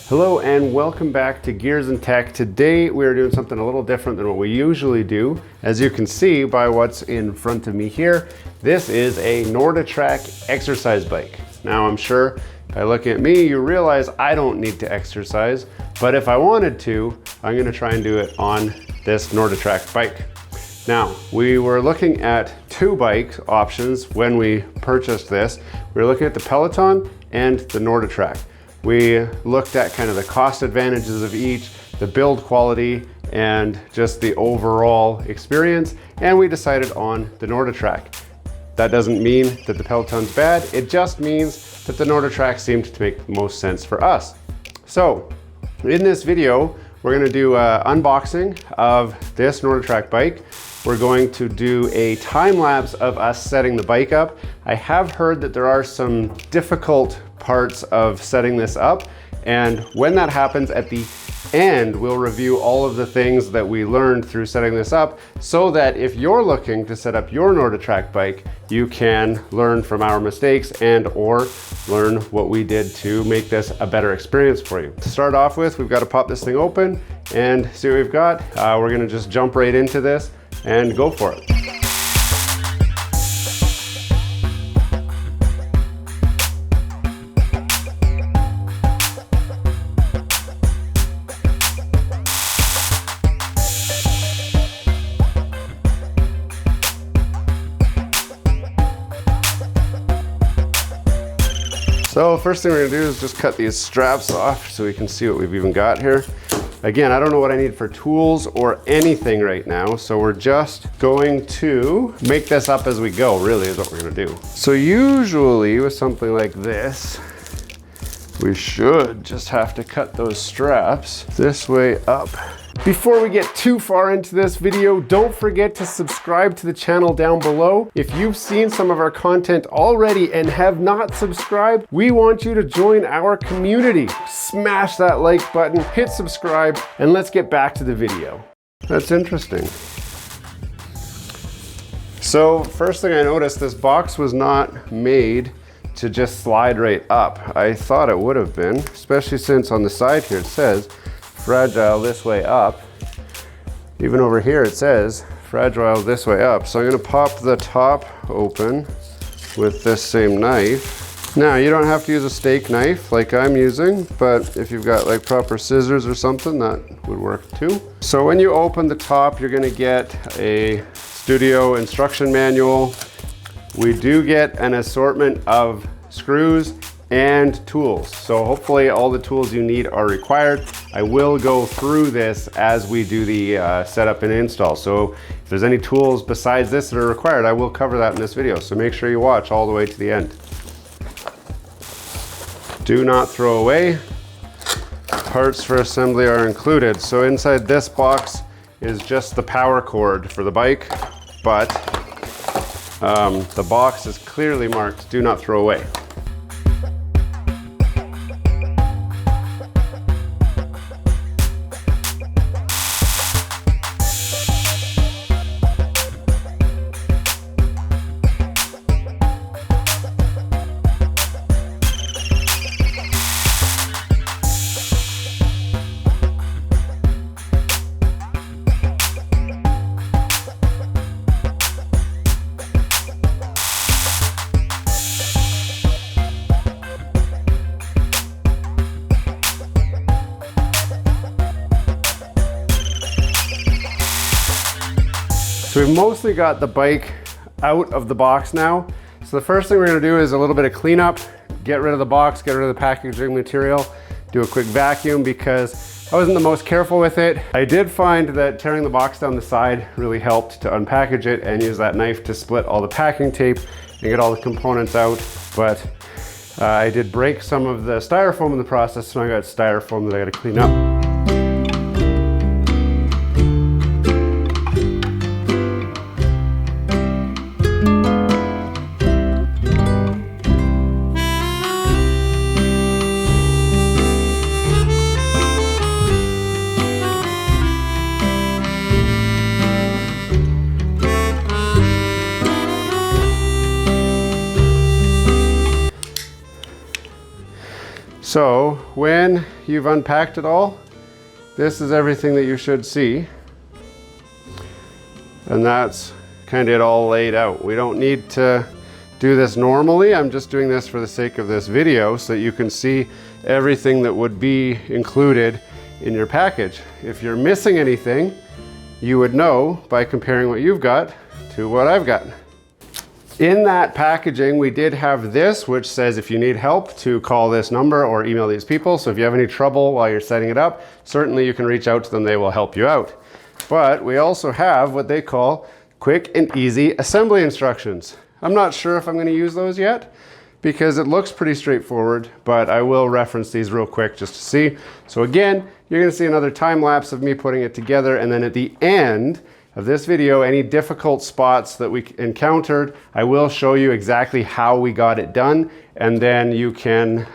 Hello and welcome back to Gears and Tech. Today we're doing something a little different than what we usually do. As you can see by what's in front of me here, this is a NordicTrack exercise bike. Now I'm sure by looking at me you realize I don't need to exercise, but if I wanted to, I'm going to try and do it on this NordicTrack bike. Now, we were looking at two bike options when we purchased this. We were looking at the Peloton and the NordicTrack. We looked at kind of the cost advantages of each, the build quality, and just the overall experience, and we decided on the NordicTrack. That doesn't mean that the Peloton's bad, it just means that the NordicTrack seemed to make the most sense for us. So, in this video, we're gonna do an unboxing of this NordicTrack bike. We're going to do a time lapse of us setting the bike up. I have heard that there are some difficult parts of setting this up, and when that happens at the end, we'll review all of the things that we learned through setting this up, so that if you're looking to set up your NordicTrack bike, you can learn from our mistakes and or learn what we did to make this a better experience for you. To start off with, we've got to pop this thing open and see what we've got. We're gonna just jump right into this and go for it. So first thing we're gonna do is just cut these straps off so we can see what we've even got here. Again, I don't know what I need for tools or anything right now, so we're just going to make this up as we go, really, is what we're gonna do. So usually with something like this, we should just have to cut those straps this way up. Before we get too far into this video, don't forget to subscribe to the channel down below. If you've seen some of our content already and have not subscribed, we want you to join our community. Smash that like button, hit subscribe, and let's get back to the video. That's interesting. So first thing I noticed, this box was not made to just slide right up. I thought it would have been, especially since on the side here it says fragile this way up. Even over here it says fragile this way up. So I'm gonna pop the top open with this same knife. Now you don't have to use a steak knife like I'm using, but if you've got like proper scissors or something, that would work too. So when you open the top, you're gonna get a studio instruction manual. We do get an assortment of screws and tools. So hopefully all the tools you need are required. I will go through this as we do the setup and install. So if there's any tools besides this that are required, I will cover that in this video. So make sure you watch all the way to the end. Do not throw away. Parts for assembly are included. So inside this box is just the power cord for the bike, but the box is clearly marked do not throw away. So we've mostly got the bike out of the box now. So the first thing we're gonna do is a little bit of cleanup, get rid of the box, get rid of the packaging material, do a quick vacuum because I wasn't the most careful with it. I did find that tearing the box down the side really helped to unpackage it and use that knife to split all the packing tape and get all the components out. But I did break some of the styrofoam in the process, so I got styrofoam that I gotta clean up. So when you've unpacked it all, this is everything that you should see. And that's kind of it all laid out. We don't need to do this normally. I'm just doing this for the sake of this video so that you can see everything that would be included in your package. If you're missing anything, you would know by comparing what you've got to what I've got. In that packaging, we did have this, which says if you need help to call this number or email these people. So if you have any trouble while you're setting it up, certainly you can reach out to them, they will help you out. But we also have what they call quick and easy assembly instructions. I'm not sure if I'm going to use those yet because it looks pretty straightforward, but I will reference these real quick just to see. So again, you're going to see another time lapse of me putting it together, and then at the end of this video, any difficult spots that we encountered, I will show you exactly how we got it done, and then you can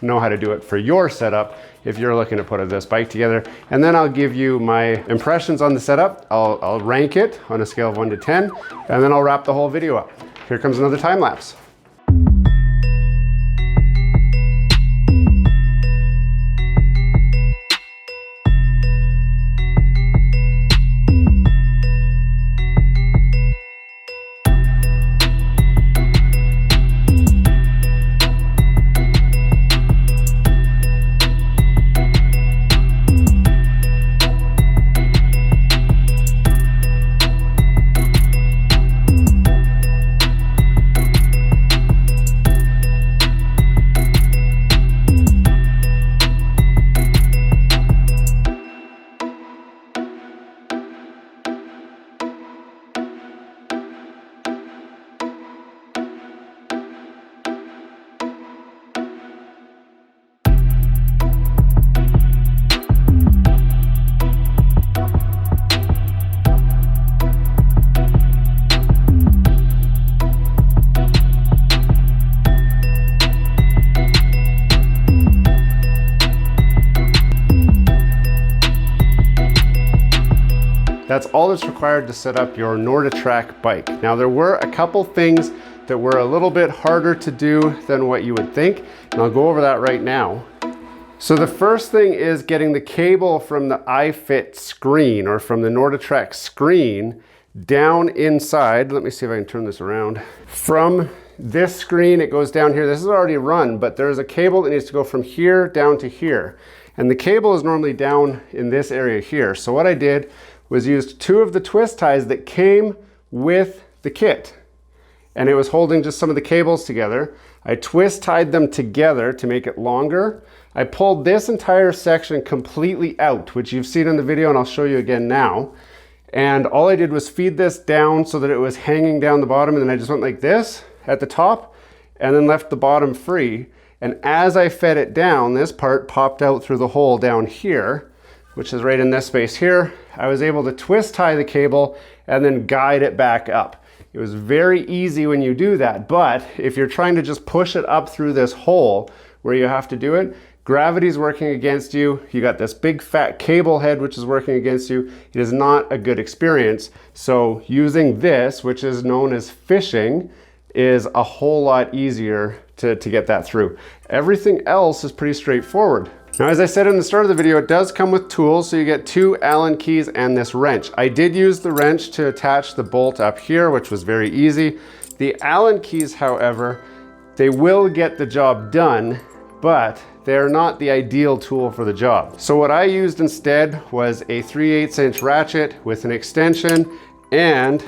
know how to do it for your setup if you're looking to put this bike together. And then I'll give you my impressions on the setup. I'll rank it on a scale of 1 to 10, and then I'll wrap the whole video up. Here comes another time lapse. That's all that's required to set up your NordicTrack bike. Now there were a couple things that were a little bit harder to do than what you would think, and I'll go over that right now. So the first thing is getting the cable from the iFit screen, or from the NordicTrack screen, down inside. Let me see if I can turn this around. From this screen, it goes down here. This is already run, but there's a cable that needs to go from here down to here. And the cable is normally down in this area here. So what I did was used 2 of the twist ties that came with the kit. And it was holding just some of the cables together. I twist tied them together to make it longer. I pulled this entire section completely out, which you've seen in the video, and I'll show you again now. And all I did was feed this down so that it was hanging down the bottom, and then I just went like this at the top and then left the bottom free. And as I fed it down, this part popped out through the hole down here, which is right in this space here. I was able to twist tie the cable and then guide it back up. It was very easy when you do that, but if you're trying to just push it up through this hole where you have to do it, gravity's working against you. You got this big fat cable head which is working against you. It is not a good experience. So using this, which is known as fishing, is a whole lot easier to get that through. Everything else is pretty straightforward. Now, as I said in the start of the video, it does come with tools, so you get 2 Allen keys and this wrench. I did use the wrench to attach the bolt up here, which was very easy. The Allen keys, however, they will get the job done, but they're not the ideal tool for the job. So what I used instead was a 3/8" ratchet with an extension and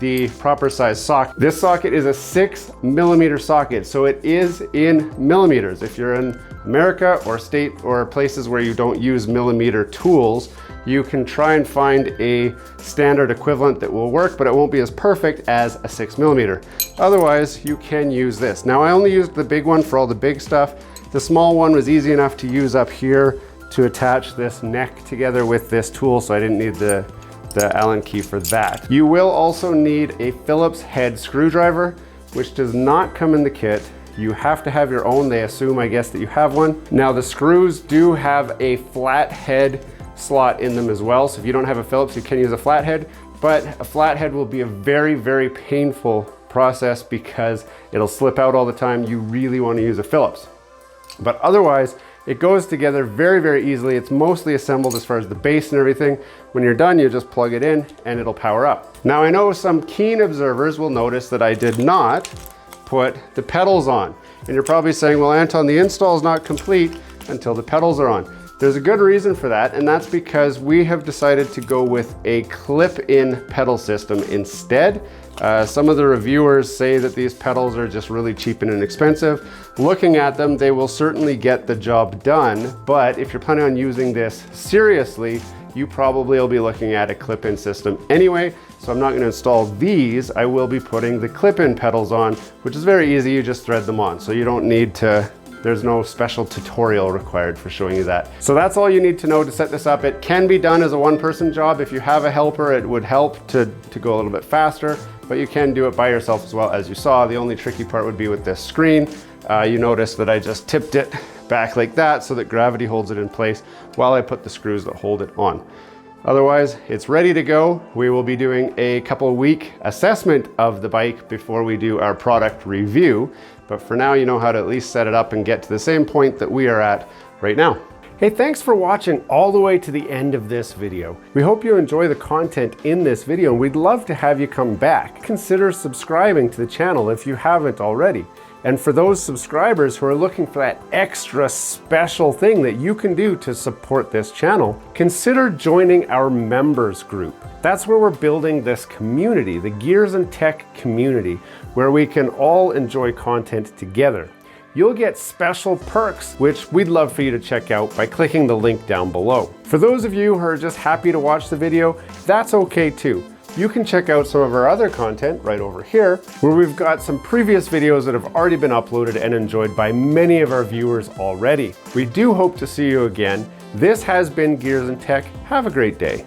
the proper size socket. This socket is a 6mm socket, so it is in millimeters. If you're in America or state or places where you don't use millimeter tools, you can try and find a standard equivalent that will work, but it won't be as perfect as a 6mm. Otherwise, you can use this. Now, I only used the big one for all the big stuff. The small one was easy enough to use up here to attach this neck together with this tool, so I didn't need the Allen key for that. You will also need a Phillips head screwdriver, which does not come in the kit. You have to have your own. They assume, I guess, that you have one. Now, the screws do have a flat head slot in them as well. So if you don't have a Phillips, you can use a flathead, but a flathead will be a very, very painful process because it'll slip out all the time. You really want to use a Phillips. But otherwise, it goes together very, very easily. It's mostly assembled as far as the base and everything. When you're done, you just plug it in and it'll power up. Now, I know some keen observers will notice that I did not put the pedals on. And you're probably saying, well, Anton, the install is not complete until the pedals are on. There's a good reason for that, and that's because we have decided to go with a clip-in pedal system instead. Some of the reviewers say that these pedals are just really cheap and inexpensive. Looking at them, they will certainly get the job done, but if you're planning on using this seriously, you probably will be looking at a clip-in system anyway. So I'm not going to install these. I will be putting the clip-in pedals on, which is very easy. You just thread them on. So you don't need to, there's no special tutorial required for showing you that. So that's all you need to know to set this up. It can be done as a one-person job. If you have a helper, it would help to go a little bit faster, but you can do it by yourself as well. As you saw, the only tricky part would be with this screen. You notice that I just tipped it back like that so that gravity holds it in place while I put the screws that hold it on. Otherwise, it's ready to go. We will be doing a couple-week assessment of the bike before we do our product review. But for now, you know how to at least set it up and get to the same point that we are at right now. Hey, thanks for watching all the way to the end of this video. We hope you enjoy the content in this video, and we'd love to have you come back. Consider subscribing to the channel if you haven't already. And for those subscribers who are looking for that extra special thing that you can do to support this channel, consider joining our members group. That's where we're building this community, the Gears and Tech community, where we can all enjoy content together. You'll get special perks, which we'd love for you to check out by clicking the link down below. For those of you who are just happy to watch the video, that's okay too. You can check out some of our other content right over here, where we've got some previous videos that have already been uploaded and enjoyed by many of our viewers already. We do hope to see you again. This has been Gears and Tech. Have a great day.